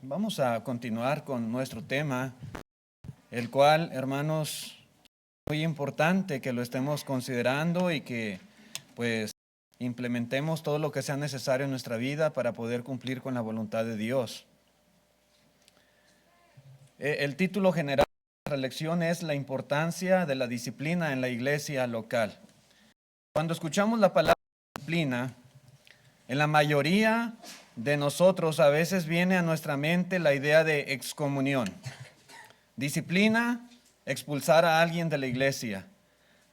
Vamos a continuar con nuestro tema, el cual, hermanos, es muy importante que lo estemos considerando y que pues implementemos todo lo que sea necesario en nuestra vida para poder cumplir con la voluntad de Dios. El título general de nuestra lección es la importancia de la disciplina en la iglesia local. Cuando escuchamos la palabra disciplina, en la mayoría de nosotros a veces viene a nuestra mente la idea de excomunión. Disciplina, expulsar a alguien de la iglesia.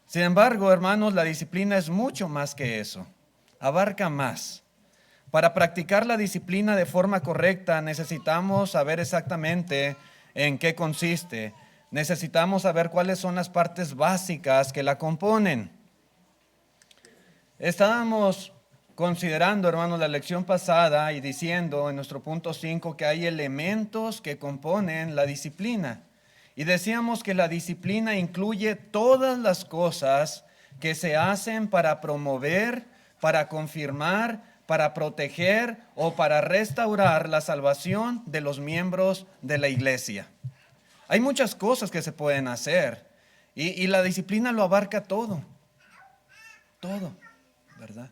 Sin embargo, hermanos, la disciplina es mucho más que eso. Abarca más. Para practicar la disciplina de forma correcta necesitamos saber exactamente en qué consiste. Necesitamos saber cuáles son las partes básicas que la componen. Estábamos considerando, hermanos, la lección pasada y diciendo en nuestro punto 5 que hay elementos que componen la disciplina. Y decíamos que la disciplina incluye todas las cosas que se hacen para promover, para confirmar, para proteger o para restaurar la salvación de los miembros de la iglesia. Hay muchas cosas que se pueden hacer y la disciplina lo abarca todo, ¿verdad?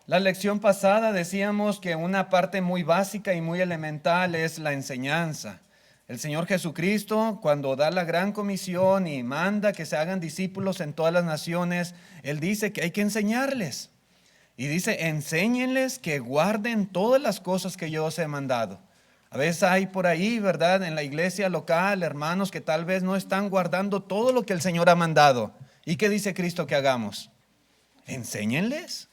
La lección pasada decíamos que una parte muy básica y muy elemental es la enseñanza. El Señor Jesucristo, cuando da la gran comisión y manda que se hagan discípulos en todas las naciones, Él dice que hay que enseñarles. Y dice, enséñenles que guarden todas las cosas que yo os he mandado. A veces hay por ahí, ¿verdad?, en la iglesia local, hermanos que tal vez no están guardando todo lo que el Señor ha mandado. ¿Y qué dice Cristo que hagamos? Enséñenles.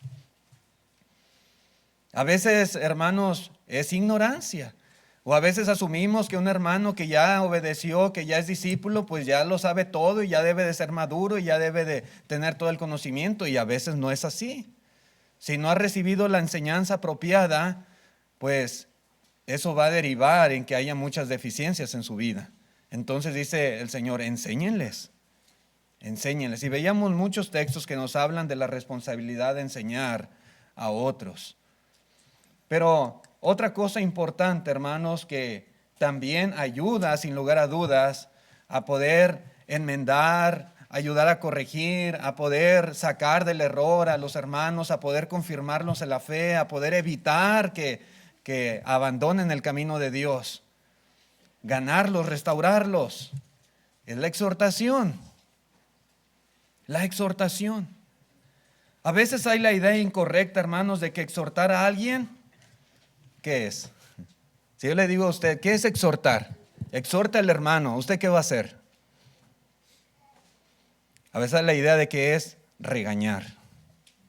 A veces, hermanos, es ignorancia. O a veces asumimos que un hermano que ya obedeció, que ya es discípulo, pues ya lo sabe todo y ya debe de ser maduro y ya debe de tener todo el conocimiento. Y a veces no es así. Si no ha recibido la enseñanza apropiada, pues eso va a derivar en que haya muchas deficiencias en su vida. Entonces dice el Señor, enséñenles. Enséñenles. Y veíamos muchos textos que nos hablan de la responsabilidad de enseñar a otros. Pero otra cosa importante, hermanos, que también ayuda, sin lugar a dudas, a poder enmendar, ayudar a corregir, a poder sacar del error a los hermanos, a poder confirmarlos en la fe, a poder evitar que abandonen el camino de Dios, ganarlos, restaurarlos, es la exhortación. La exhortación. A veces hay la idea incorrecta, hermanos, de que exhortar a alguien, ¿qué es? Si yo le digo a usted, ¿qué es exhortar? Exhorta al hermano, ¿usted qué va a hacer? A veces hay la idea de que es regañar.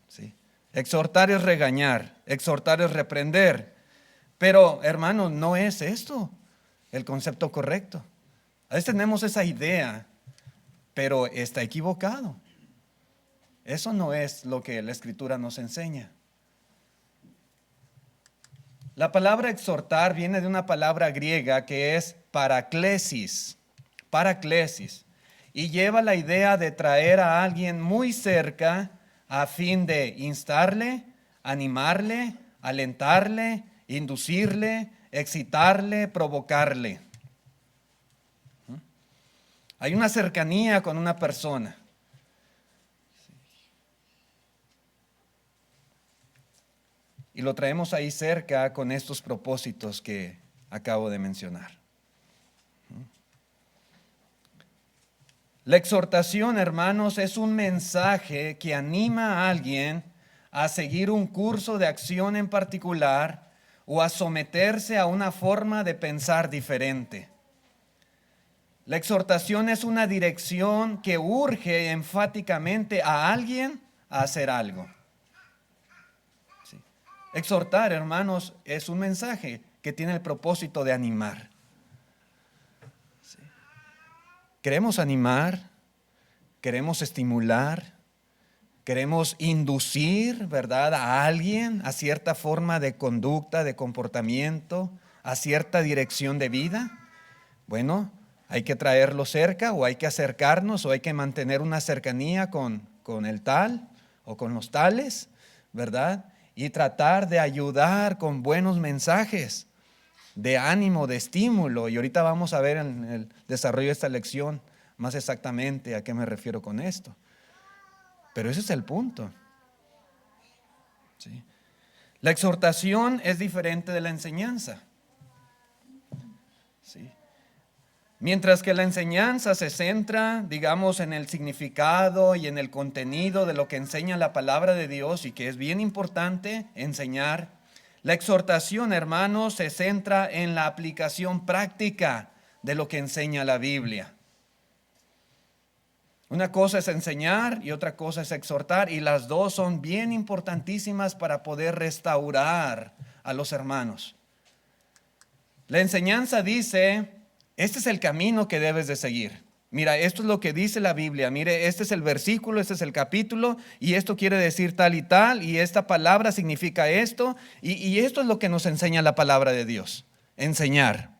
¿Sí? Exhortar es regañar, exhortar es reprender. Pero, hermanos, no es esto el concepto correcto. A veces tenemos esa idea, pero está equivocado. Eso no es lo que la Escritura nos enseña. La palabra exhortar viene de una palabra griega que es paraklesis, y lleva la idea de traer a alguien muy cerca a fin de instarle, animarle, alentarle, inducirle, excitarle, provocarle. Hay una cercanía con una persona. Y lo traemos ahí cerca con estos propósitos que acabo de mencionar. La exhortación, hermanos, es un mensaje que anima a alguien a seguir un curso de acción en particular o a someterse a una forma de pensar diferente. La exhortación es una dirección que urge enfáticamente a alguien a hacer algo. Exhortar, hermanos, es un mensaje que tiene el propósito de animar. ¿Sí? Queremos animar, queremos estimular, queremos inducir, ¿verdad?, a alguien a cierta forma de conducta, de comportamiento, a cierta dirección de vida. Bueno, hay que traerlo cerca o hay que acercarnos o hay que mantener una cercanía con el tal o con los tales, ¿verdad? Y tratar de ayudar con buenos mensajes, de ánimo, de estímulo. Y ahorita vamos a ver en el desarrollo de esta lección más exactamente a qué me refiero con esto. Pero ese es el punto. ¿Sí? La exhortación es diferente de la enseñanza. ¿Sí? Mientras que la enseñanza se centra, digamos, en el significado y en el contenido de lo que enseña la palabra de Dios, y que es bien importante enseñar, la exhortación, hermanos, se centra en la aplicación práctica de lo que enseña la Biblia. Una cosa es enseñar y otra cosa es exhortar, y las dos son bien importantísimas para poder restaurar a los hermanos. La enseñanza dice: este es el camino que debes de seguir. Mira, esto es lo que dice la Biblia. Mire, este es el versículo, este es el capítulo, y esto quiere decir tal y tal, y esta palabra significa esto, y esto es lo que nos enseña la palabra de Dios. Enseñar.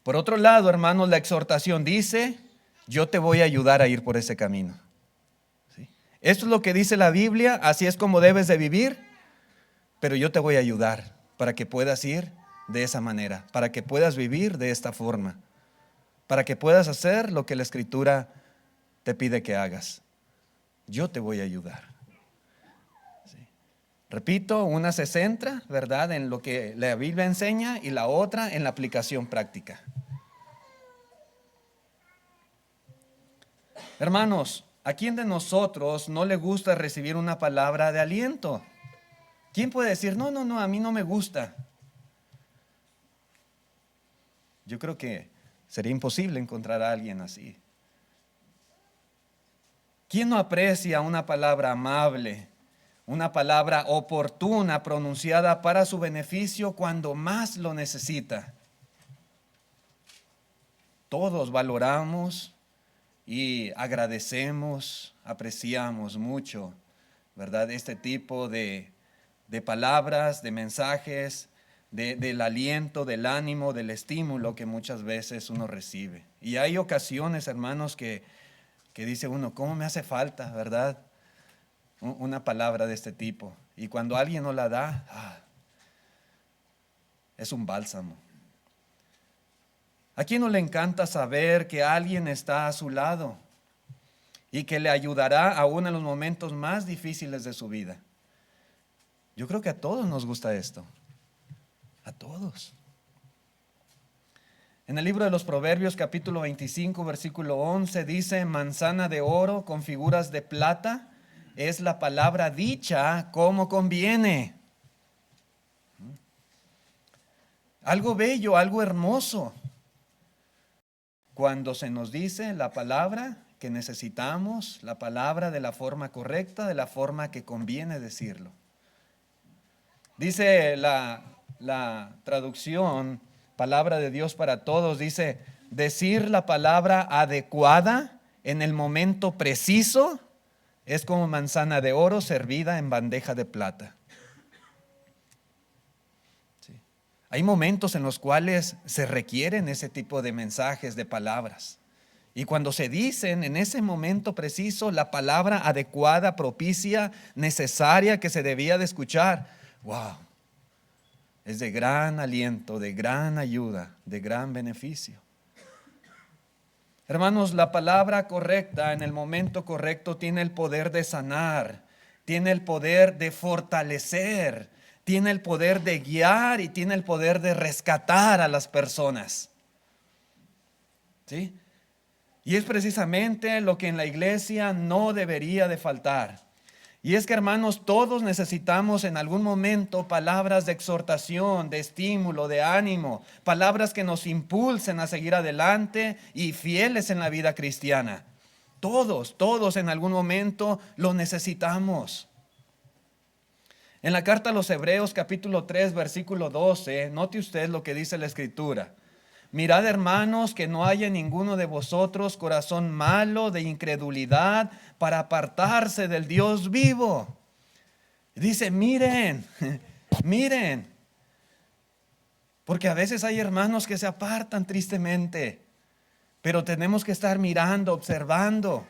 Por otro lado, hermanos, la exhortación dice: yo te voy a ayudar a ir por ese camino. ¿Sí? Esto es lo que dice la Biblia, así es como debes de vivir, pero yo te voy a ayudar para que puedas ir de esa manera, para que puedas vivir de esta forma, para que puedas hacer lo que la Escritura te pide que hagas. Yo te voy a ayudar. ¿Sí? Repito, una se centra, ¿verdad?, en lo que la Biblia enseña, y la otra en la aplicación práctica. Hermanos, ¿a quién de nosotros no le gusta recibir una palabra de aliento? ¿Quién puede decir: no, a mí no me gusta? Yo creo que sería imposible encontrar a alguien así. ¿Quién no aprecia una palabra amable, una palabra oportuna pronunciada para su beneficio cuando más lo necesita? Todos valoramos y agradecemos, apreciamos mucho, ¿verdad?, este tipo de palabras, de mensajes, del aliento, del ánimo, del estímulo que muchas veces uno recibe. Y hay ocasiones, hermanos, que dice uno: ¿cómo me hace falta, verdad?, una palabra de este tipo. Y cuando alguien no la da, es un bálsamo. ¿A quién no le encanta saber que alguien está a su lado y que le ayudará aún en los momentos más difíciles de su vida? Yo creo que a todos nos gusta esto. A todos. En el libro de los Proverbios, capítulo 25, versículo 11, dice: manzana de oro con figuras de plata es la palabra dicha como conviene. Algo bello, algo hermoso, cuando se nos dice la palabra que necesitamos, la palabra de la forma correcta, de la forma que conviene decirlo. Dice la traducción Palabra de Dios para Todos, dice: decir la palabra adecuada en el momento preciso es como manzana de oro servida en bandeja de plata. Sí. Hay momentos en los cuales se requieren ese tipo de mensajes, de palabras. Y cuando se dicen en ese momento preciso la palabra adecuada, propicia, necesaria, que se debía de escuchar, ¡wow!, es de gran aliento, de gran ayuda, de gran beneficio. Hermanos, la palabra correcta en el momento correcto tiene el poder de sanar, tiene el poder de fortalecer, tiene el poder de guiar y tiene el poder de rescatar a las personas. ¿Sí? Y es precisamente lo que en la iglesia no debería de faltar. Y es que, hermanos, todos necesitamos en algún momento palabras de exhortación, de estímulo, de ánimo, palabras que nos impulsen a seguir adelante y fieles en la vida cristiana. Todos en algún momento lo necesitamos. En la carta a los Hebreos, capítulo 3, versículo 12, note usted lo que dice la Escritura. Mirad, hermanos, que no haya en ninguno de vosotros corazón malo de incredulidad para apartarse del Dios vivo. Dice: miren, porque a veces hay hermanos que se apartan tristemente, pero tenemos que estar mirando, observando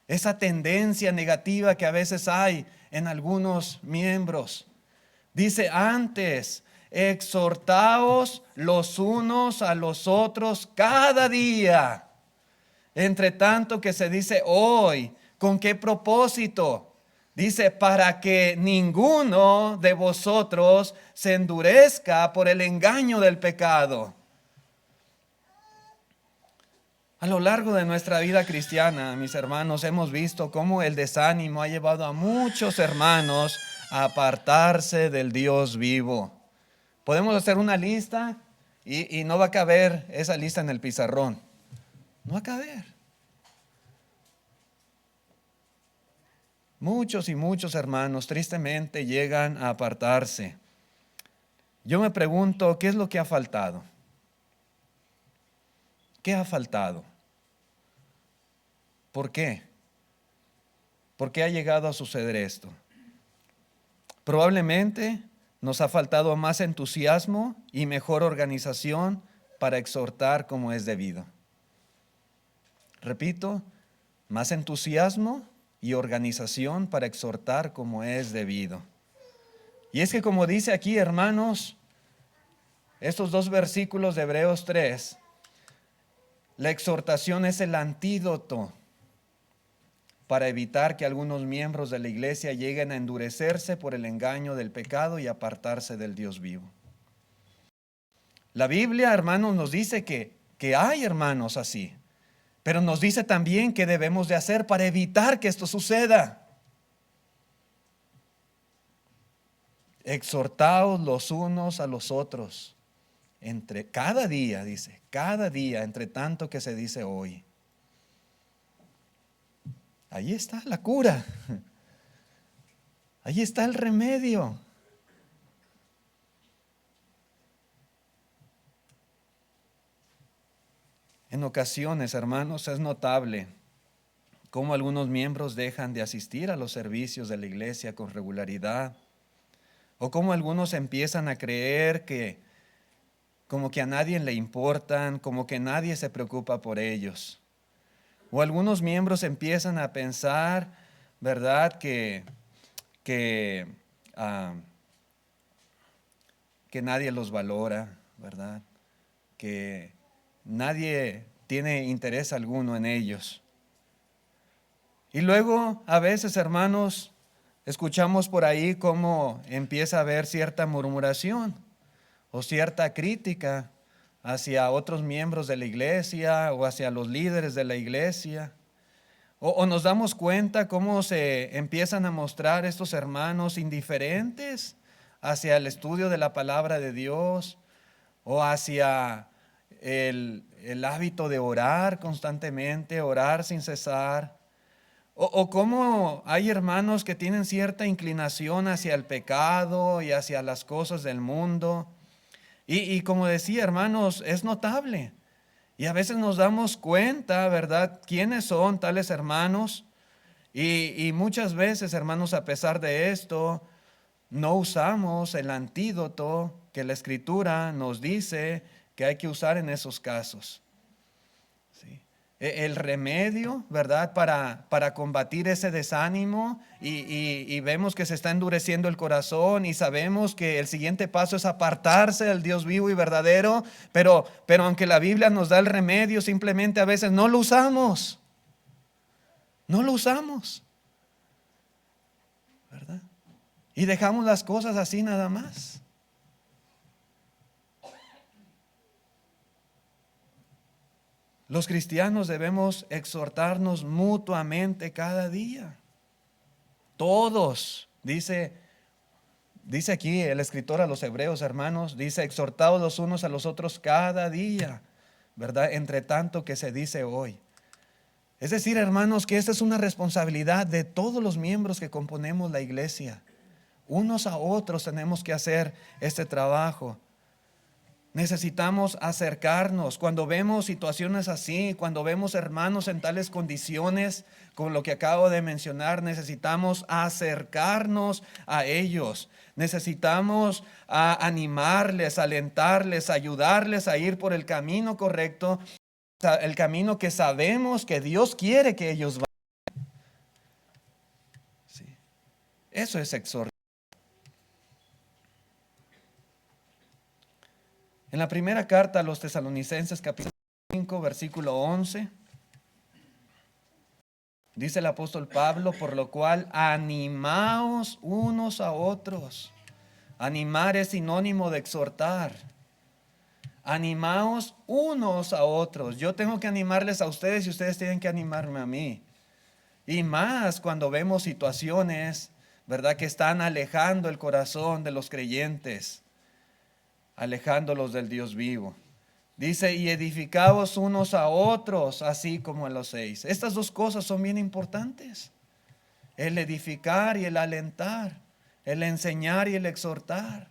esa tendencia negativa que a veces hay en algunos miembros. Dice: antes, exhortaos los unos a los otros cada día, entre tanto que se dice hoy. ¿Con qué propósito? Dice, para que ninguno de vosotros se endurezca por el engaño del pecado. A lo largo de nuestra vida cristiana, mis hermanos, hemos visto cómo el desánimo ha llevado a muchos hermanos a apartarse del Dios vivo. Podemos hacer una lista y no va a caber esa lista en el pizarrón. No va a caber. Muchos y muchos hermanos tristemente llegan a apartarse. Yo me pregunto, ¿qué es lo que ha faltado? ¿Qué ha faltado? ¿Por qué? ¿Por qué ha llegado a suceder esto? Probablemente nos ha faltado más entusiasmo y mejor organización para exhortar como es debido. Repito, más entusiasmo y organización para exhortar como es debido. Y es que como dice aquí, hermanos, estos 2 versículos de Hebreos 3, la exhortación es el antídoto para evitar que algunos miembros de la iglesia lleguen a endurecerse por el engaño del pecado y apartarse del Dios vivo. La Biblia, hermanos, nos dice que hay hermanos así, pero nos dice también qué debemos de hacer para evitar que esto suceda. Exhortaos los unos a los otros, cada día, dice, cada día, entre tanto que se dice hoy. Ahí está la cura. Ahí está el remedio. En ocasiones, hermanos, es notable cómo algunos miembros dejan de asistir a los servicios de la iglesia con regularidad, o cómo algunos empiezan a creer que como que a nadie le importan, como que nadie se preocupa por ellos. O algunos miembros empiezan a pensar, ¿verdad?, que nadie los valora, ¿verdad?, que nadie tiene interés alguno en ellos. Y luego, a veces, hermanos, escuchamos por ahí cómo empieza a haber cierta murmuración o cierta crítica hacia otros miembros de la iglesia o hacia los líderes de la iglesia. O nos damos cuenta cómo se empiezan a mostrar estos hermanos indiferentes hacia el estudio de la palabra de Dios o hacia el hábito de orar constantemente, orar sin cesar. O cómo hay hermanos que tienen cierta inclinación hacia el pecado y hacia las cosas del mundo. Y como decía, hermanos, es notable. Y a veces nos damos cuenta, ¿verdad?, quiénes son tales hermanos. Y muchas veces, hermanos, a pesar de esto, no usamos el antídoto que la Escritura nos dice que hay que usar en esos casos. ¿Sí? El remedio, ¿verdad?, para combatir ese desánimo y vemos que se está endureciendo el corazón y sabemos que el siguiente paso es apartarse del Dios vivo y verdadero, pero aunque la Biblia nos da el remedio, simplemente a veces no lo usamos. No lo usamos, ¿verdad? Y dejamos las cosas así nada más. Los cristianos debemos exhortarnos mutuamente cada día. Todos, dice aquí el escritor a los hebreos, hermanos, dice, exhortaos los unos a los otros cada día, ¿verdad? Entre tanto que se dice hoy. Es decir, hermanos, que esta es una responsabilidad de todos los miembros que componemos la iglesia. Unos a otros tenemos que hacer este trabajo. Necesitamos acercarnos cuando vemos situaciones así, cuando vemos hermanos en tales condiciones, con lo que acabo de mencionar, necesitamos acercarnos a ellos. Necesitamos animarles, alentarles, ayudarles a ir por el camino correcto, el camino que sabemos que Dios quiere que ellos vayan. Sí. Eso es exhortar. En la primera carta a los Tesalonicenses, capítulo 5, versículo 11, dice el apóstol Pablo, por lo cual animaos unos a otros. Animar es sinónimo de exhortar. Animaos unos a otros. Yo tengo que animarles a ustedes y ustedes tienen que animarme a mí. Y más cuando vemos situaciones, ¿verdad?, que están alejando el corazón de los creyentes, alejándolos del Dios vivo. Dice, y edificaos unos a otros, así como a los seis. Estas dos cosas son bien importantes. El edificar y el alentar, el enseñar y el exhortar.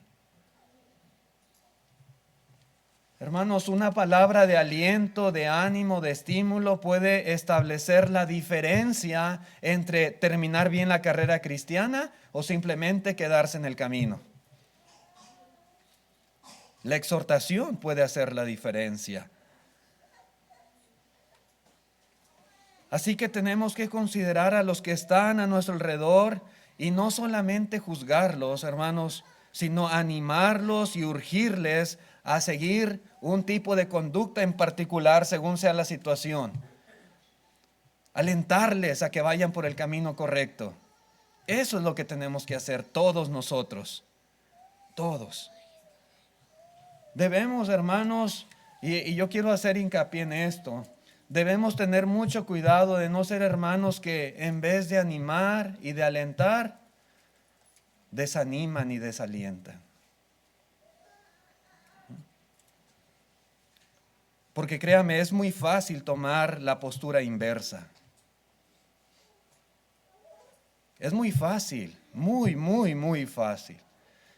Hermanos, una palabra de aliento, de ánimo, de estímulo puede establecer la diferencia entre terminar bien la carrera cristiana o simplemente quedarse en el camino. La exhortación puede hacer la diferencia. Así que tenemos que considerar a los que están a nuestro alrededor y no solamente juzgarlos, hermanos, sino animarlos y urgirles a seguir un tipo de conducta en particular según sea la situación. Alentarles a que vayan por el camino correcto. Eso es lo que tenemos que hacer todos nosotros. Todos. Debemos, hermanos, y yo quiero hacer hincapié en esto, debemos tener mucho cuidado de no ser hermanos que en vez de animar y de alentar, desaniman y desalientan. Porque créame, es muy fácil tomar la postura inversa. Es muy fácil, muy fácil.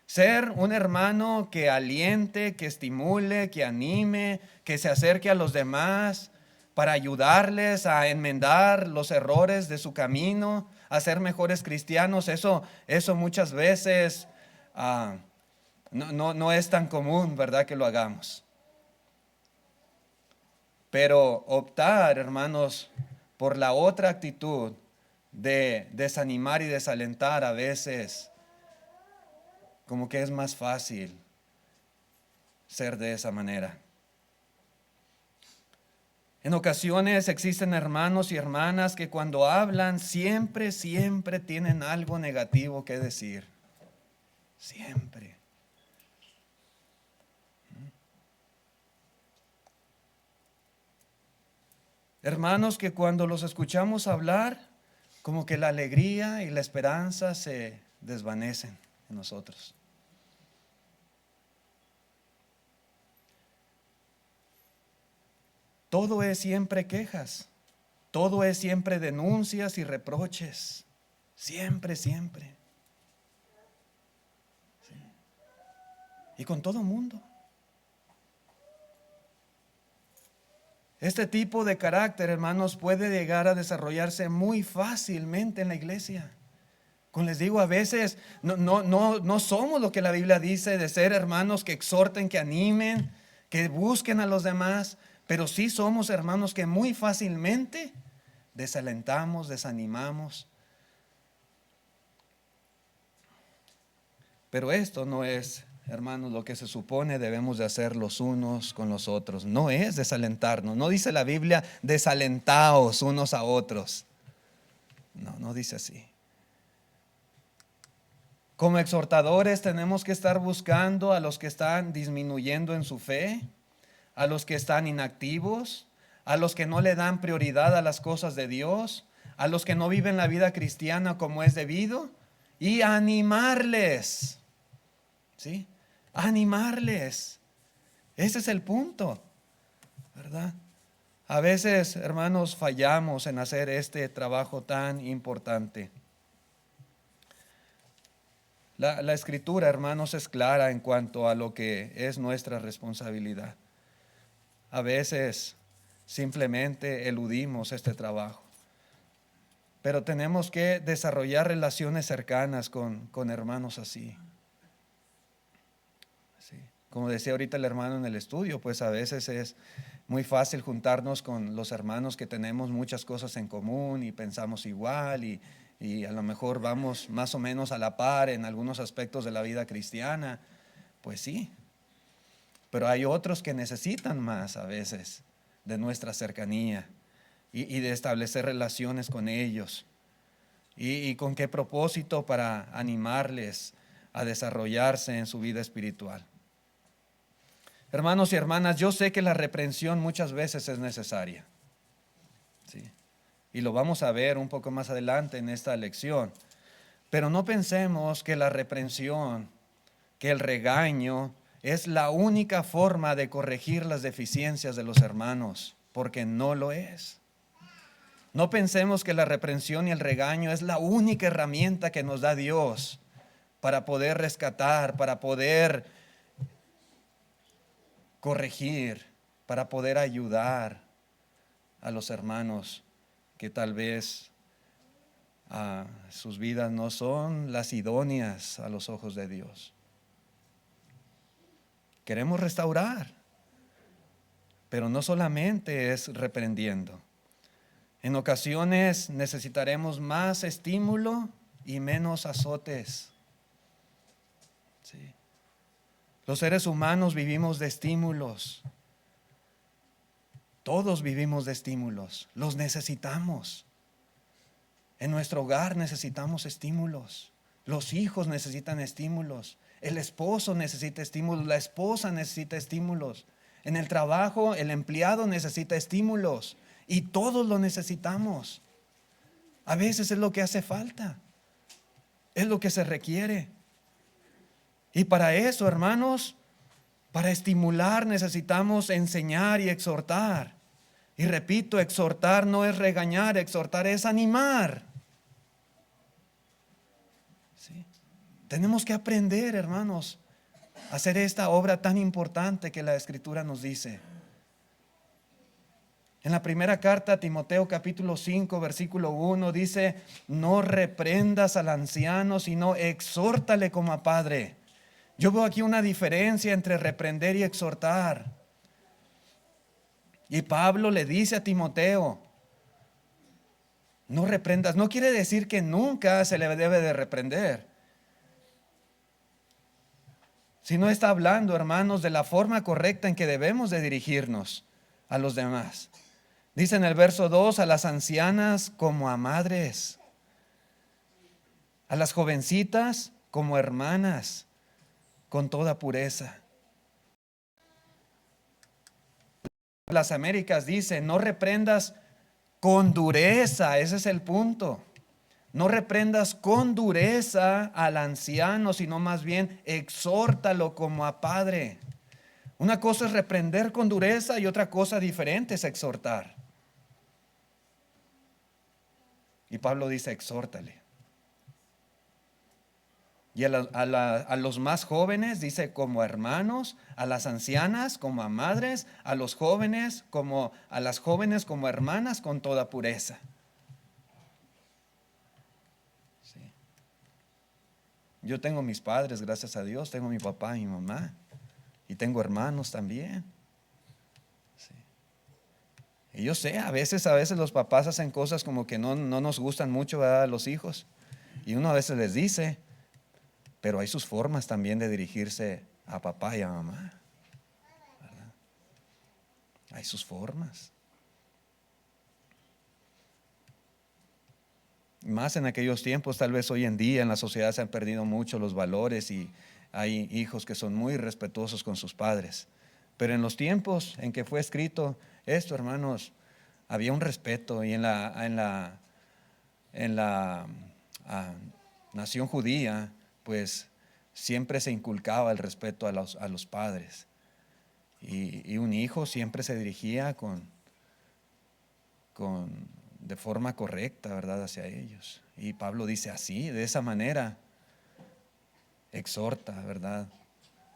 Ser un hermano que aliente, que estimule, que anime, que se acerque a los demás para ayudarles a enmendar los errores de su camino, a ser mejores cristianos. Eso muchas veces no es tan común, ¿verdad?, que lo hagamos. Pero optar, hermanos, por la otra actitud de desanimar y desalentar a veces, como que es más fácil ser de esa manera. En ocasiones existen hermanos y hermanas que cuando hablan siempre tienen algo negativo que decir. Siempre. Hermanos que cuando los escuchamos hablar, como que la alegría y la esperanza se desvanecen en nosotros. Todo es siempre quejas, todo es siempre denuncias y reproches, siempre. Sí. Y con todo mundo. Este tipo de carácter, hermanos, puede llegar a desarrollarse muy fácilmente en la iglesia. Como les digo, a veces no somos lo que la Biblia dice de ser hermanos que exhorten, que animen, que busquen a los demás, pero sí somos hermanos que muy fácilmente desalentamos, desanimamos. Pero esto no es, hermanos, lo que se supone debemos de hacer los unos con los otros. No es desalentarnos. No dice la Biblia, desalentaos unos a otros. No dice así. Como exhortadores tenemos que estar buscando a los que están disminuyendo en su fe, a los que están inactivos, a los que no le dan prioridad a las cosas de Dios, a los que no viven la vida cristiana como es debido, y animarles. ¿Sí? Animarles. Ese es el punto, ¿verdad? A veces, hermanos, fallamos en hacer este trabajo tan importante. La escritura, hermanos, es clara en cuanto a lo que es nuestra responsabilidad. A veces simplemente eludimos este trabajo. Pero tenemos que desarrollar relaciones cercanas con hermanos así. Sí. Como decía ahorita el hermano en el estudio, pues a veces es muy fácil juntarnos con los hermanos que tenemos muchas cosas en común y pensamos igual y a lo mejor vamos más o menos a la par en algunos aspectos de la vida cristiana. Pues sí, pero hay otros que necesitan más a veces de nuestra cercanía y de establecer relaciones con ellos. ¿Y con qué propósito? Para animarles a desarrollarse en su vida espiritual. Hermanos y hermanas, yo sé que la reprensión muchas veces es necesaria. ¿Sí? Y lo vamos a ver un poco más adelante en esta lección. Pero no pensemos que la reprensión, que el regaño es la única forma de corregir las deficiencias de los hermanos, porque no lo es. No pensemos que la reprensión y el regaño es la única herramienta que nos da Dios para poder rescatar, para poder corregir, para poder ayudar a los hermanos que tal vez sus vidas no son las idóneas a los ojos de Dios. Queremos restaurar, pero no solamente es reprendiendo. En ocasiones necesitaremos más estímulo y menos azotes. Sí. Los seres humanos vivimos de estímulos. Todos vivimos de estímulos. Los necesitamos. En nuestro hogar necesitamos estímulos. Los hijos necesitan estímulos. El esposo necesita estímulos. La esposa necesita estímulos. En el trabajo, el empleado necesita estímulos. Y todos lo necesitamos. A veces es lo que hace falta. Es lo que se requiere. Y para eso, hermanos, para estimular necesitamos enseñar y exhortar. Y repito, exhortar no es regañar, exhortar es animar. ¿Sí? Tenemos que aprender, hermanos, a hacer esta obra tan importante que la Escritura nos dice. En la primera carta a Timoteo capítulo 5 versículo 1 dice: no reprendas al anciano, sino exhórtale como a padre. Yo veo aquí una diferencia entre reprender y exhortar. Y Pablo le dice a Timoteo: no reprendas. No quiere decir que nunca se le debe de reprender, sino está hablando, hermanos, de la forma correcta en que debemos de dirigirnos a los demás. Dice en el verso 2: a las ancianas como a madres, a las jovencitas como hermanas, con toda pureza. Las Américas dice: no reprendas con dureza. Ese es el punto. No reprendas con dureza al anciano, sino más bien exhórtalo como a padre. Una cosa es reprender con dureza y otra cosa diferente es exhortar. Y Pablo dice: exhórtale. Y a los más jóvenes dice como hermanos, a las ancianas como a madres, a los jóvenes como a las jóvenes como hermanas con toda pureza. Sí. Yo tengo mis padres, gracias a Dios, tengo mi papá y mi mamá, y tengo hermanos también. Sí. Y yo sé, a veces los papás hacen cosas como que no nos gustan mucho, ¿verdad?, a los hijos. Y uno a veces les dice, pero hay sus formas también de dirigirse a papá y a mamá, ¿verdad? Hay sus formas. Más en aquellos tiempos, tal vez hoy en día en la sociedad se han perdido mucho los valores y hay hijos que son muy respetuosos con sus padres. Pero en los tiempos en que fue escrito esto, hermanos, había un respeto, y en la nación judía, pues siempre se inculcaba el respeto a los padres. Y un hijo siempre se dirigía de forma correcta, ¿verdad?, hacia ellos. Y Pablo dice así, de esa manera, exhorta, ¿verdad?,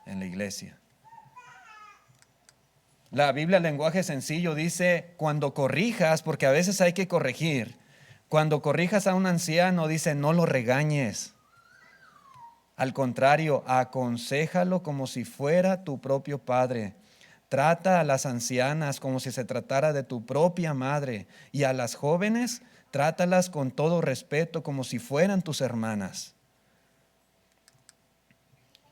en la iglesia. La Biblia, el lenguaje sencillo, dice: cuando corrijas, porque a veces hay que corregir. Cuando corrijas a un anciano, dice: no lo regañes. Al contrario, aconséjalo como si fuera tu propio padre. Trata a las ancianas como si se tratara de tu propia madre, y a las jóvenes, trátalas con todo respeto como si fueran tus hermanas.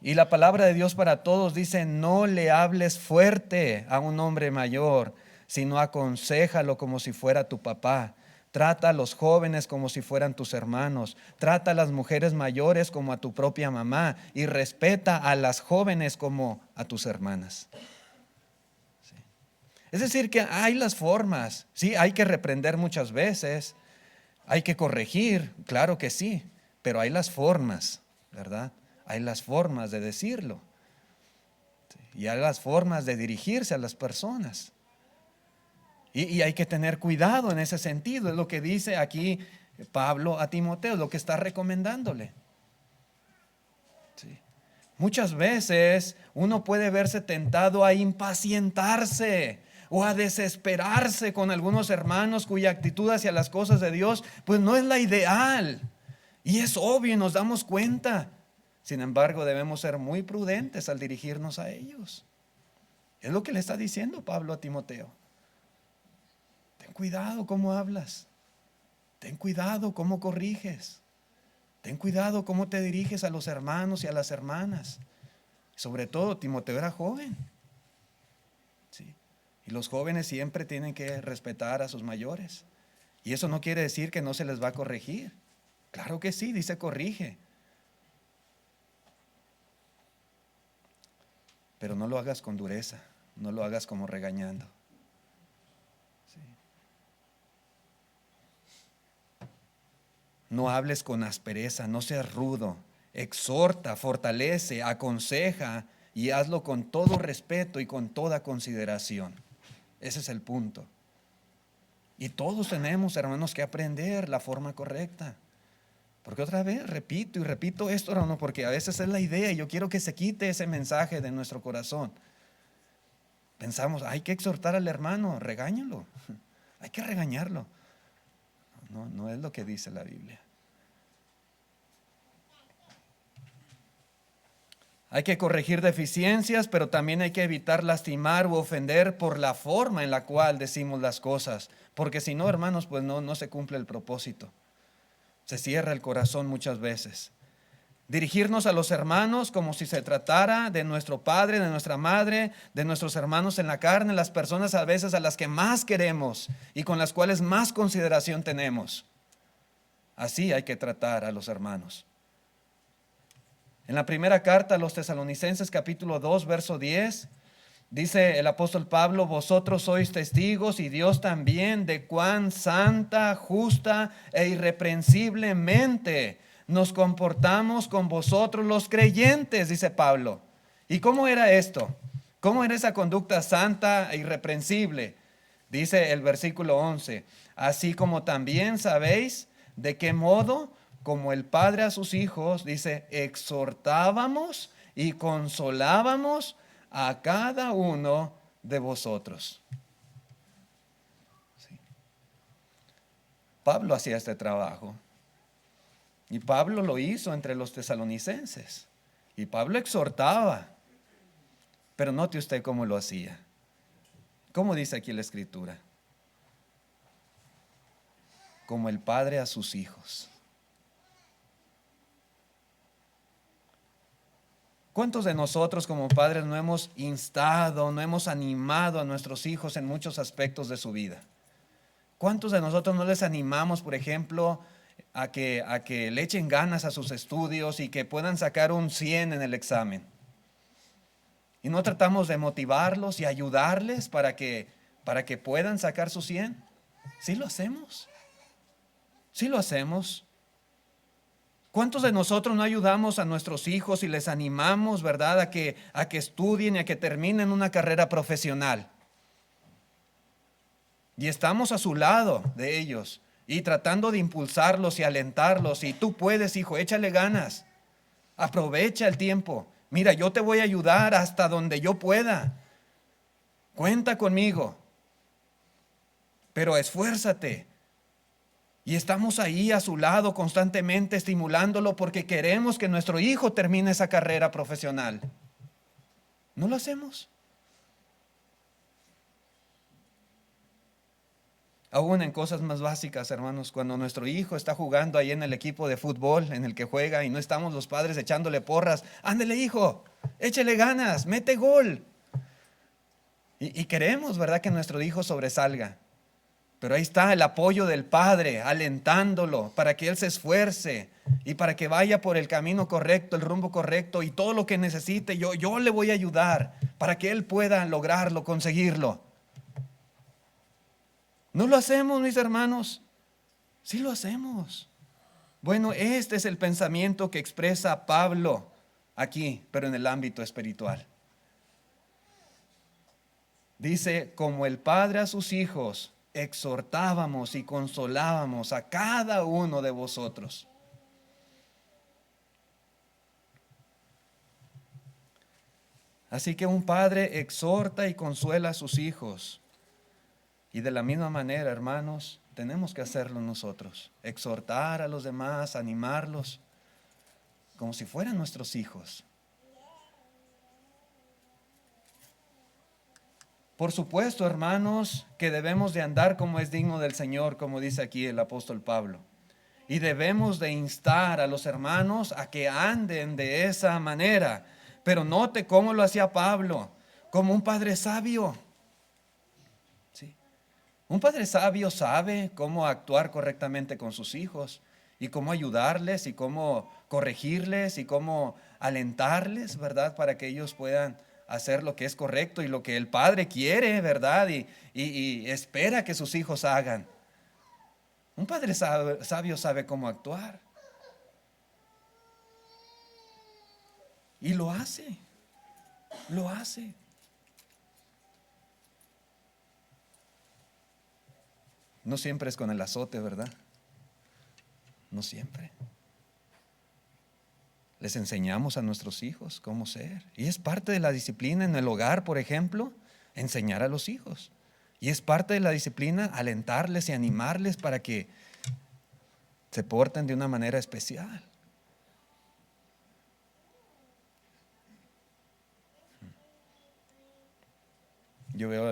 Y la palabra de Dios para todos dice: no le hables fuerte a un hombre mayor, sino aconséjalo como si fuera tu papá. Trata a los jóvenes como si fueran tus hermanos. Trata a las mujeres mayores como a tu propia mamá. Y respeta a las jóvenes como a tus hermanas. Sí. Es decir, que hay las formas. Sí, hay que reprender muchas veces. Hay que corregir, claro que sí. Pero hay las formas, ¿verdad? Hay las formas de decirlo. Y hay las formas de dirigirse a las personas. Y hay que tener cuidado en ese sentido. Es lo que dice aquí Pablo a Timoteo, lo que está recomendándole. Sí. Muchas veces uno puede verse tentado a impacientarse o a desesperarse con algunos hermanos cuya actitud hacia las cosas de Dios pues no es la ideal. Y es obvio, nos damos cuenta. Sin embargo, debemos ser muy prudentes al dirigirnos a ellos. Es lo que le está diciendo Pablo a Timoteo. Ten cuidado cómo hablas. Ten cuidado cómo corriges. Ten cuidado cómo te diriges a los hermanos y a las hermanas. Sobre todo, Timoteo era joven. ¿Sí? Y los jóvenes siempre tienen que respetar a sus mayores. Y eso no quiere decir que no se les va a corregir. Claro que sí, dice corrige. Pero no lo hagas con dureza, no lo hagas como regañando. Sí. No hables con aspereza, no seas rudo. Exhorta, fortalece, aconseja y hazlo con todo respeto y con toda consideración. Ese es el punto. Y todos tenemos, hermanos, que aprender la forma correcta. Porque otra vez repito y repito esto, hermano, porque a veces es la idea y yo quiero que se quite ese mensaje de nuestro corazón. Pensamos, hay que exhortar al hermano, regáñalo, hay que regañarlo. No es lo que dice la Biblia. Hay que corregir deficiencias, pero también hay que evitar lastimar u ofender por la forma en la cual decimos las cosas. Porque si no, hermanos, pues no se cumple el propósito. Se cierra el corazón muchas veces. Dirigirnos a los hermanos como si se tratara de nuestro padre, de nuestra madre, de nuestros hermanos en la carne, las personas a veces a las que más queremos y con las cuales más consideración tenemos. Así hay que tratar a los hermanos. En la primera carta a los Tesalonicenses, capítulo 2, verso 10, dice el apóstol Pablo: vosotros sois testigos y Dios también de cuán santa, justa e irreprensiblemente nos comportamos con vosotros los creyentes, dice Pablo. ¿Y cómo era esto? ¿Cómo era esa conducta santa e irreprensible? Dice el versículo 11, así como también sabéis de qué modo, como el Padre a sus hijos, dice, exhortábamos y consolábamos a cada uno de vosotros. Sí. Pablo hacía este trabajo. Y Pablo lo hizo entre los tesalonicenses. Y Pablo exhortaba. Pero note usted cómo lo hacía. ¿Cómo dice aquí la Escritura? Como el Padre a sus hijos. ¿Cuántos de nosotros como padres no hemos instado, no hemos animado a nuestros hijos en muchos aspectos de su vida? ¿Cuántos de nosotros no les animamos, por ejemplo, a que le echen ganas a sus estudios y que puedan sacar un 100 en el examen? ¿Y no tratamos de motivarlos y ayudarles para que puedan sacar su 100? Sí lo hacemos. Sí lo hacemos. ¿Cuántos de nosotros no ayudamos a nuestros hijos y les animamos, verdad, a que estudien y a que terminen una carrera profesional? Y estamos a su lado de ellos y tratando de impulsarlos y alentarlos. Y tú puedes, hijo, échale ganas. Aprovecha el tiempo. Mira, yo te voy a ayudar hasta donde yo pueda. Cuenta conmigo. Pero esfuérzate. Y estamos ahí a su lado constantemente estimulándolo porque queremos que nuestro hijo termine esa carrera profesional. ¿No lo hacemos? Aún en cosas más básicas, hermanos, cuando nuestro hijo está jugando ahí en el equipo de fútbol en el que juega y no estamos los padres echándole porras, ándele hijo, échele ganas, mete gol. Y queremos, ¿verdad?, que nuestro hijo sobresalga. Pero ahí está el apoyo del padre, alentándolo para que él se esfuerce y para que vaya por el camino correcto, el rumbo correcto y todo lo que necesite, yo le voy a ayudar para que él pueda lograrlo, conseguirlo. ¿No lo hacemos, mis hermanos? Sí lo hacemos. Bueno, este es el pensamiento que expresa Pablo aquí, pero en el ámbito espiritual. Dice, como el Padre a sus hijos, exhortábamos y consolábamos a cada uno de vosotros. Así que un padre exhorta y consuela a sus hijos. Y de la misma manera, hermanos, tenemos que hacerlo nosotros. Exhortar a los demás, animarlos, como si fueran nuestros hijos. Por supuesto, hermanos, que debemos de andar como es digno del Señor, como dice aquí el apóstol Pablo. Y debemos de instar a los hermanos a que anden de esa manera. Pero note cómo lo hacía Pablo, como un padre sabio. ¿Sí? Un padre sabio sabe cómo actuar correctamente con sus hijos y cómo ayudarles y cómo corregirles y cómo alentarles, ¿verdad? Para que ellos puedan hacer lo que es correcto y lo que el padre quiere, ¿verdad? Y espera que sus hijos hagan. Un padre sabio sabe cómo actuar. Y lo hace. Lo hace. No siempre es con el azote, ¿verdad? No siempre. Les enseñamos a nuestros hijos cómo ser. Y es parte de la disciplina en el hogar, por ejemplo, enseñar a los hijos. Y es parte de la disciplina alentarles y animarles para que se porten de una manera especial. Yo veo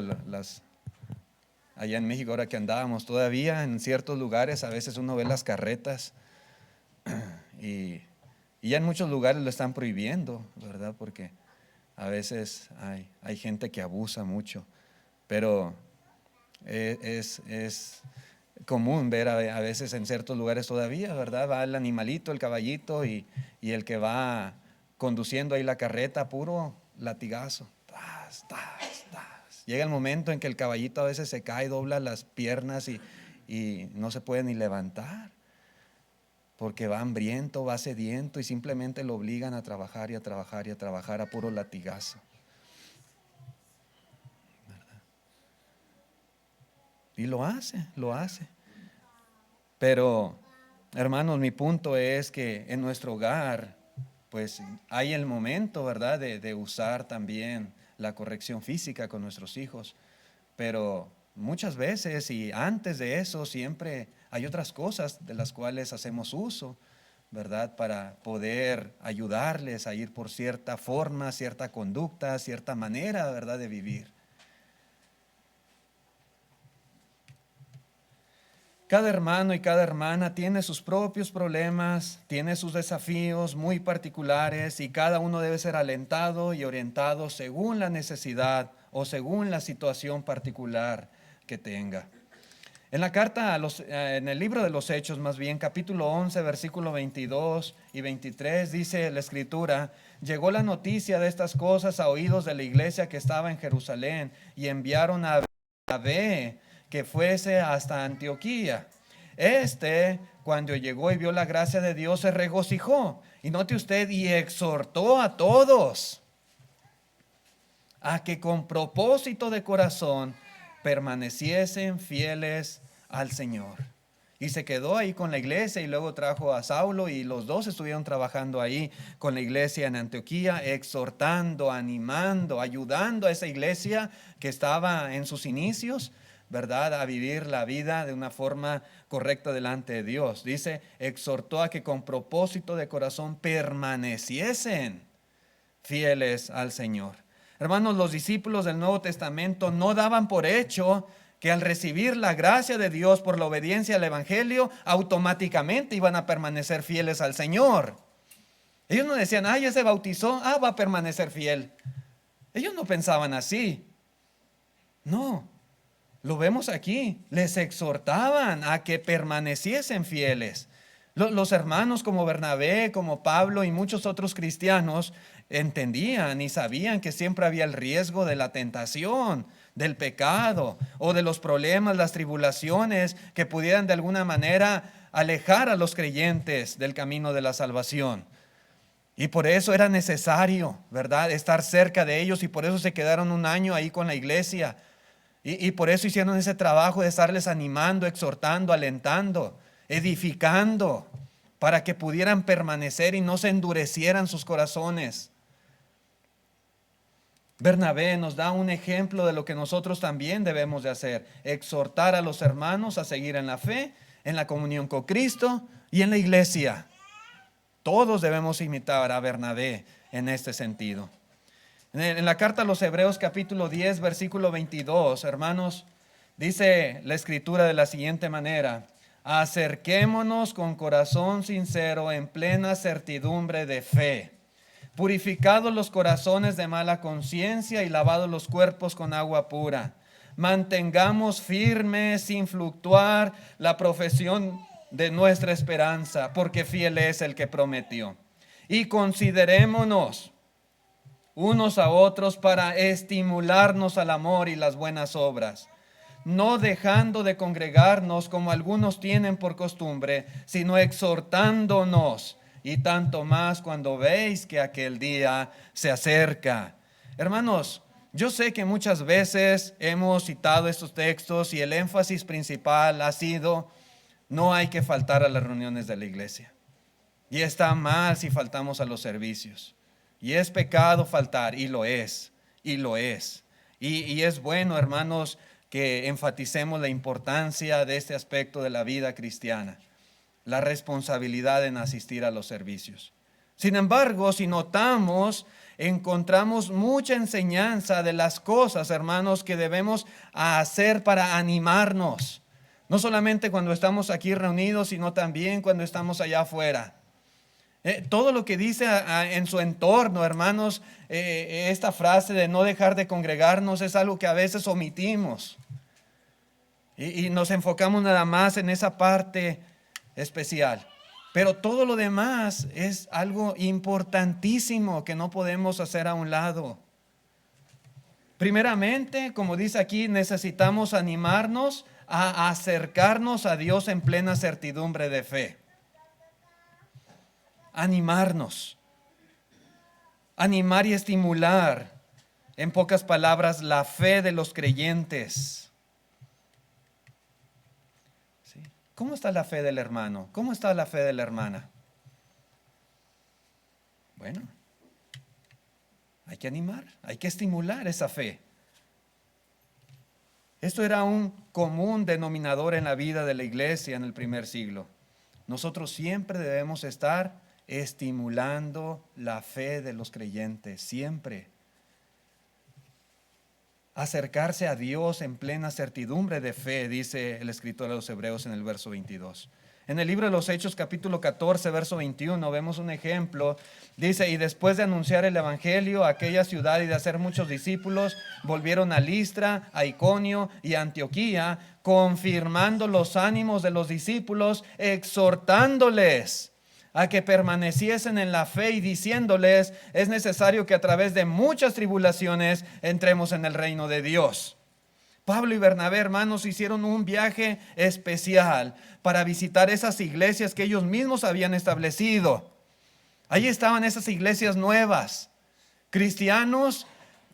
allá en México, ahora que andábamos todavía en ciertos lugares, a veces uno ve las carretas y ya en muchos lugares lo están prohibiendo, ¿verdad? Porque a veces hay gente que abusa mucho, pero es común ver a veces en ciertos lugares todavía, ¿verdad? Va el animalito, el caballito y el que va conduciendo ahí la carreta, puro latigazo. Tas, tas, tas. Llega el momento en que el caballito a veces se cae, dobla las piernas y no se puede ni levantar, porque va hambriento, va sediento y simplemente lo obligan a trabajar y a trabajar y a trabajar a puro latigazo. ¿Verdad? Y lo hace. Pero, hermanos, mi punto es que en nuestro hogar, pues hay el momento, ¿verdad?, de usar también la corrección física con nuestros hijos. Pero muchas veces y antes de eso siempre hay otras cosas de las cuales hacemos uso, ¿verdad?, para poder ayudarles a ir por cierta forma, cierta conducta, cierta manera, ¿verdad?, de vivir. Cada hermano y cada hermana tiene sus propios problemas, tiene sus desafíos muy particulares y cada uno debe ser alentado y orientado según la necesidad o según la situación particular que tenga. En la carta, en el libro de los Hechos, más bien, capítulo 11, versículo 22 y 23, dice la Escritura: llegó la noticia de estas cosas a oídos de la iglesia que estaba en Jerusalén y enviaron a Bernabé que fuese hasta Antioquía. Cuando llegó y vio la gracia de Dios, se regocijó. Y note usted, y exhortó a todos a que con propósito de corazón permaneciesen fieles al Señor. Y se quedó ahí con la iglesia y luego trajo a Saulo y los dos estuvieron trabajando ahí con la iglesia en Antioquía, exhortando, animando, ayudando a esa iglesia que estaba en sus inicios, ¿verdad?, a vivir la vida de una forma correcta delante de Dios. Dice, exhortó a que con propósito de corazón permaneciesen fieles al Señor. Hermanos, los discípulos del Nuevo Testamento no daban por hecho que al recibir la gracia de Dios por la obediencia al Evangelio, automáticamente iban a permanecer fieles al Señor. Ellos no decían, ya se bautizó, va a permanecer fiel. Ellos no pensaban así. No, lo vemos aquí. Les exhortaban a que permaneciesen fieles. Los hermanos como Bernabé, como Pablo y muchos otros cristianos entendían y sabían que siempre había el riesgo de la tentación, del pecado o de los problemas, las tribulaciones que pudieran de alguna manera alejar a los creyentes del camino de la salvación. Y por eso era necesario, ¿verdad?, estar cerca de ellos, y por eso se quedaron un año ahí con la iglesia. Y por eso hicieron ese trabajo de estarles animando, exhortando, alentando, edificando, para que pudieran permanecer y no se endurecieran sus corazones. Bernabé nos da un ejemplo de lo que nosotros también debemos de hacer: exhortar a los hermanos a seguir en la fe, en la comunión con Cristo y en la iglesia. Todos debemos imitar a Bernabé en este sentido. En la carta a los Hebreos capítulo 10 versículo 22, hermanos, dice la escritura de la siguiente manera: acerquémonos con corazón sincero en plena certidumbre de fe, purificados los corazones de mala conciencia y lavados los cuerpos con agua pura. Mantengamos firme sin fluctuar la profesión de nuestra esperanza, porque fiel es el que prometió. Y considerémonos unos a otros para estimularnos al amor y las buenas obras, no dejando de congregarnos como algunos tienen por costumbre, sino exhortándonos, y tanto más cuando veis que aquel día se acerca. Hermanos, yo sé que muchas veces hemos citado estos textos y el énfasis principal ha sido: no hay que faltar a las reuniones de la iglesia. Y está mal si faltamos a los servicios. Y es pecado faltar, y lo es, y lo es. Y es bueno, hermanos, que enfaticemos la importancia de este aspecto de la vida cristiana, la responsabilidad en asistir a los servicios. Sin embargo, si notamos, encontramos mucha enseñanza de las cosas, hermanos, que debemos hacer para animarnos. No solamente cuando estamos aquí reunidos, sino también cuando estamos allá afuera. Todo lo que dice en su entorno, hermanos, esta frase de no dejar de congregarnos es algo que a veces omitimos. Y nos enfocamos nada más en esa parte especial. Pero todo lo demás es algo importantísimo que no podemos hacer a un lado. Primeramente, como dice aquí, necesitamos animarnos a acercarnos a Dios en plena certidumbre de fe. Animarnos. Animar y estimular, en pocas palabras, la fe de los creyentes. ¿Sí? ¿Cómo está la fe del hermano? ¿Cómo está la fe de la hermana? Bueno, hay que animar, hay que estimular esa fe. Esto era un común denominador en la vida de la iglesia en el primer siglo. Nosotros siempre debemos estar estimulando la fe de los creyentes, siempre. Acercarse a Dios en plena certidumbre de fe, dice el escritor de los Hebreos en el verso 22. En el libro de los Hechos, capítulo 14, verso 21, vemos un ejemplo. Dice: y después de anunciar el evangelio a aquella ciudad y de hacer muchos discípulos, volvieron a Listra, a Iconio y a Antioquía, confirmando los ánimos de los discípulos, exhortándoles a que permaneciesen en la fe y diciéndoles: es necesario que a través de muchas tribulaciones entremos en el reino de Dios. Pablo y Bernabé, hermanos, hicieron un viaje especial para visitar esas iglesias que ellos mismos habían establecido. Ahí estaban esas iglesias nuevas, cristianos,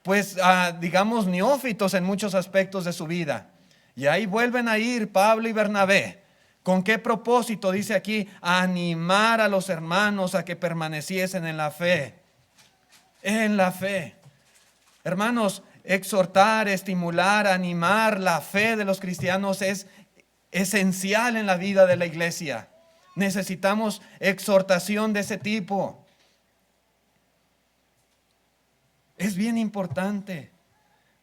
pues digamos neófitos en muchos aspectos de su vida. Y ahí vuelven a ir Pablo y Bernabé. ¿Con qué propósito? Dice aquí: animar a los hermanos a que permaneciesen en la fe. En la fe. Hermanos, exhortar, estimular, animar la fe de los cristianos es esencial en la vida de la iglesia. Necesitamos exhortación de ese tipo. Es bien importante.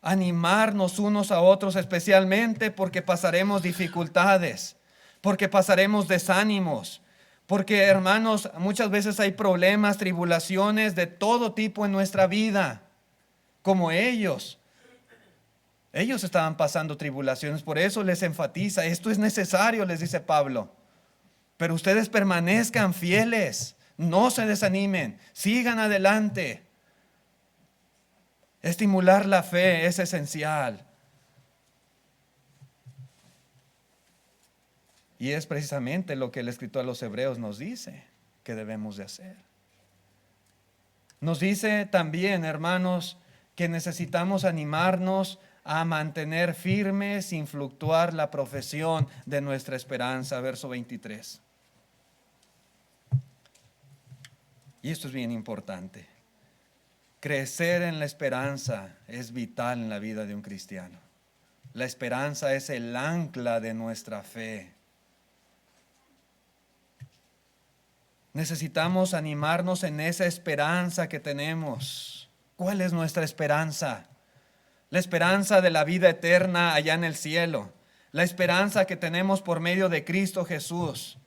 animarnos unos a otros, especialmente porque pasaremos dificultades, porque pasaremos desánimos, porque, hermanos, muchas veces hay problemas, tribulaciones de todo tipo en nuestra vida, como ellos. Ellos estaban pasando tribulaciones, por eso les enfatiza, esto es necesario, les dice Pablo. Pero ustedes permanezcan fieles, no se desanimen, sigan adelante. Estimular la fe es esencial. Y es precisamente lo que el escritor a los Hebreos nos dice que debemos de hacer. Nos dice también, hermanos, que necesitamos animarnos a mantener firme sin fluctuar la profesión de nuestra esperanza. Verso 23. Y esto es bien importante. Crecer en la esperanza es vital en la vida de un cristiano. La esperanza es el ancla de nuestra fe. Necesitamos animarnos en esa esperanza que tenemos. ¿Cuál es nuestra esperanza? La esperanza de la vida eterna allá en el cielo. La esperanza que tenemos por medio de Cristo Jesús.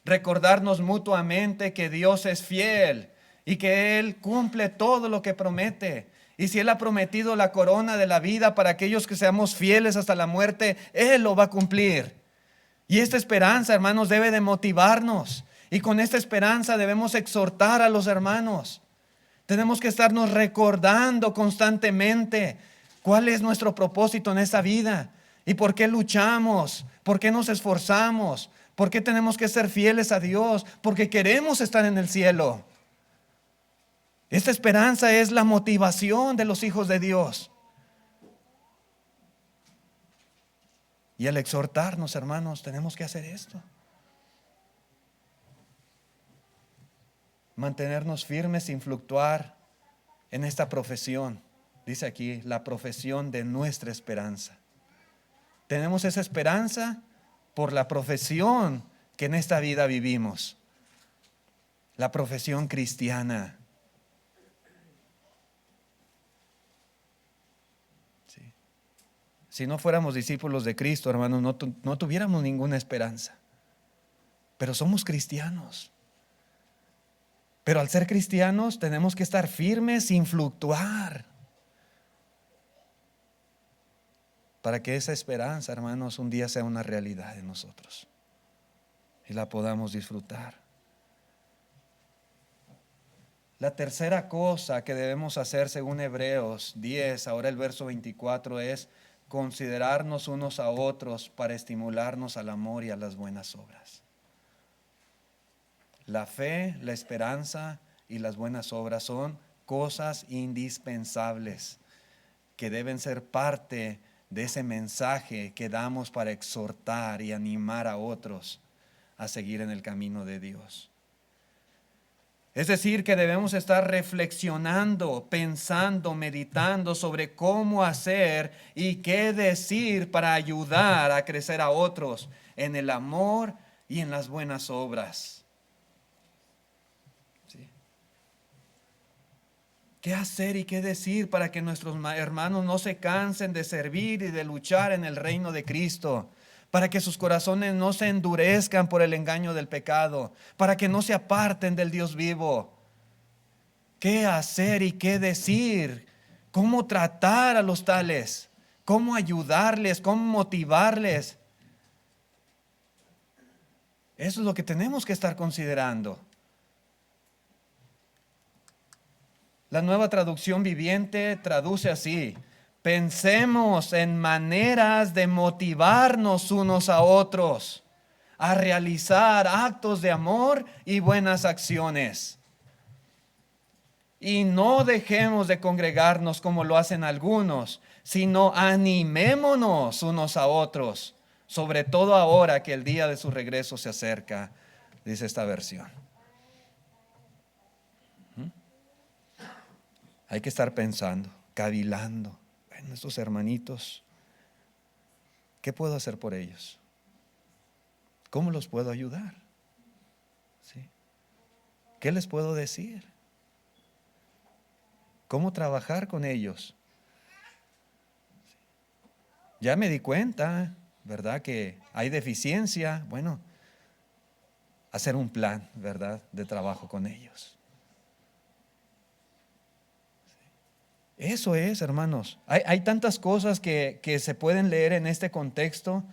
Recordarnos mutuamente que Dios es fiel y que Él cumple todo lo que promete. Y si Él ha prometido la corona de la vida para aquellos que seamos fieles hasta la muerte, Él lo va a cumplir. Y esta esperanza, hermanos, debe de motivarnos. Y con esta esperanza debemos exhortar a los hermanos. Tenemos que estarnos recordando constantemente cuál es nuestro propósito en esta vida y por qué luchamos, por qué nos esforzamos, por qué tenemos que ser fieles a Dios, porque queremos estar en el cielo. Esta esperanza es la motivación de los hijos de Dios. Y al exhortarnos, hermanos, tenemos que hacer esto. Mantenernos firmes sin fluctuar en esta profesión. Dice aquí, la profesión de nuestra esperanza. Tenemos esa esperanza por la profesión que en esta vida vivimos. La profesión cristiana. Sí. Si no fuéramos discípulos de Cristo, hermanos, no tuviéramos ninguna esperanza. Pero somos cristianos. Pero al ser cristianos tenemos que estar firmes sin fluctuar. Para que esa esperanza, hermanos, un día sea una realidad en nosotros. Y la podamos disfrutar. La tercera cosa que debemos hacer según Hebreos 10, ahora el verso 24, es considerarnos unos a otros para estimularnos al amor y a las buenas obras. La fe, la esperanza y las buenas obras son cosas indispensables que deben ser parte de ese mensaje que damos para exhortar y animar a otros a seguir en el camino de Dios. Es decir, que debemos estar reflexionando, pensando, meditando sobre cómo hacer y qué decir para ayudar a crecer a otros en el amor y en las buenas obras. ¿Qué hacer y qué decir para que nuestros hermanos no se cansen de servir y de luchar en el reino de Cristo? Para que sus corazones no se endurezcan por el engaño del pecado, para que no se aparten del Dios vivo. ¿Qué hacer y qué decir? ¿Cómo tratar a los tales? ¿Cómo ayudarles? ¿Cómo motivarles? Eso es lo que tenemos que estar considerando. La Nueva Traducción Viviente traduce así: pensemos en maneras de motivarnos unos a otros a realizar actos de amor y buenas acciones. Y no dejemos de congregarnos como lo hacen algunos, sino animémonos unos a otros, sobre todo ahora que el día de su regreso se acerca, dice esta versión. Hay que estar pensando, cavilando. Bueno, estos hermanitos, ¿qué puedo hacer por ellos? ¿Cómo los puedo ayudar? ¿Sí? ¿Qué les puedo decir? ¿Cómo trabajar con ellos? Ya me di cuenta, ¿verdad? Que hay deficiencia. Bueno, hacer un plan, ¿verdad? De trabajo con ellos. Eso es, hermanos. Hay tantas cosas que se pueden leer en este contexto,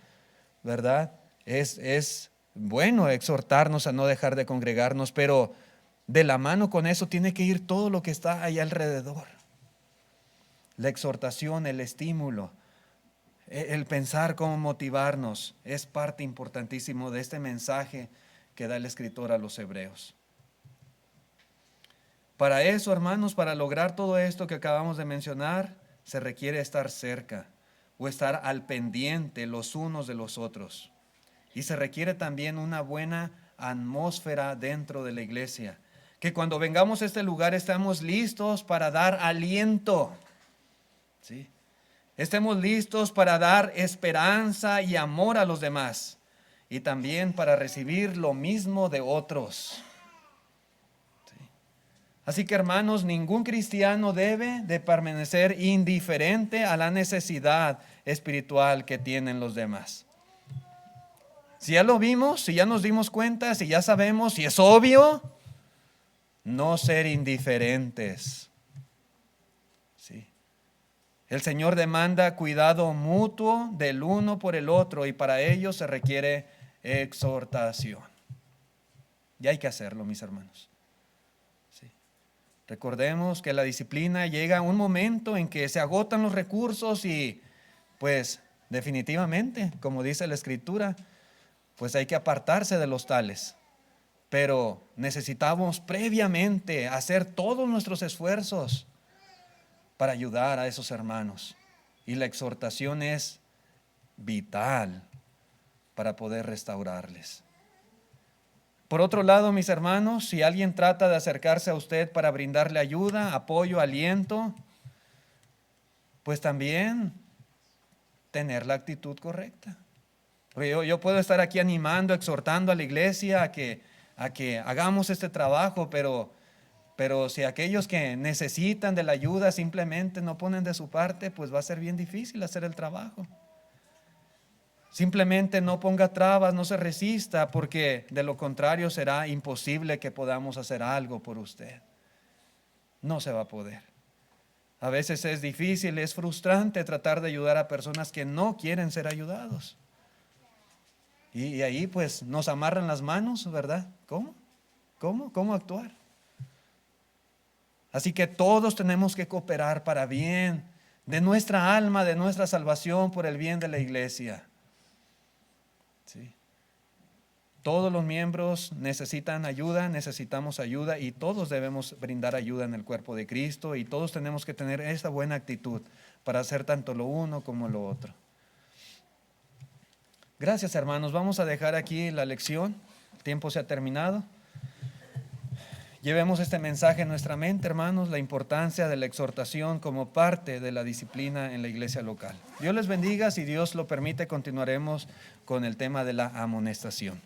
¿verdad? Es bueno exhortarnos a no dejar de congregarnos, pero de la mano con eso tiene que ir todo lo que está ahí alrededor. La exhortación, el estímulo, el pensar cómo motivarnos, es parte importantísimo de este mensaje que da el escritor a los hebreos. Para eso, hermanos, para lograr todo esto que acabamos de mencionar, se requiere estar cerca o estar al pendiente los unos de los otros. Y se requiere también una buena atmósfera dentro de la iglesia. Que cuando vengamos a este lugar estemos listos para dar aliento. ¿Sí? Estemos listos para dar esperanza y amor a los demás. Y también para recibir lo mismo de otros. Así que, hermanos, ningún cristiano debe de permanecer indiferente a la necesidad espiritual que tienen los demás. Si ya lo vimos, si ya nos dimos cuenta, si ya sabemos, si es obvio, no ser indiferentes. Sí. El Señor demanda cuidado mutuo del uno por el otro y para ello se requiere exhortación. Y hay que hacerlo, mis hermanos. Recordemos que la disciplina llega a un momento en que se agotan los recursos y pues definitivamente, como dice la Escritura, pues hay que apartarse de los tales. Pero necesitamos previamente hacer todos nuestros esfuerzos para ayudar a esos hermanos. Y la exhortación es vital para poder restaurarles. Por otro lado, mis hermanos, si alguien trata de acercarse a usted para brindarle ayuda, apoyo, aliento, pues también tener la actitud correcta. Porque yo puedo estar aquí animando, exhortando a la iglesia a que hagamos este trabajo, pero si aquellos que necesitan de la ayuda simplemente no ponen de su parte, pues va a ser bien difícil hacer el trabajo. Simplemente no ponga trabas, no se resista, porque de lo contrario será imposible que podamos hacer algo por usted. No se va a poder. A veces es difícil, es frustrante tratar de ayudar a personas que no quieren ser ayudados. Y ahí pues nos amarran las manos, ¿verdad? ¿Cómo actuar? Así que todos tenemos que cooperar para bien de nuestra alma, de nuestra salvación, por el bien de la iglesia. Sí. Todos los miembros necesitan ayuda, necesitamos ayuda y todos debemos brindar ayuda en el cuerpo de Cristo y todos tenemos que tener esa buena actitud para hacer tanto lo uno como lo otro. Gracias, hermanos. Vamos a dejar aquí la lección. El tiempo se ha terminado. Llevemos este mensaje en nuestra mente, hermanos, la importancia de la exhortación como parte de la disciplina en la iglesia local. Dios les bendiga. Si Dios lo permite, continuaremos con el tema de la amonestación.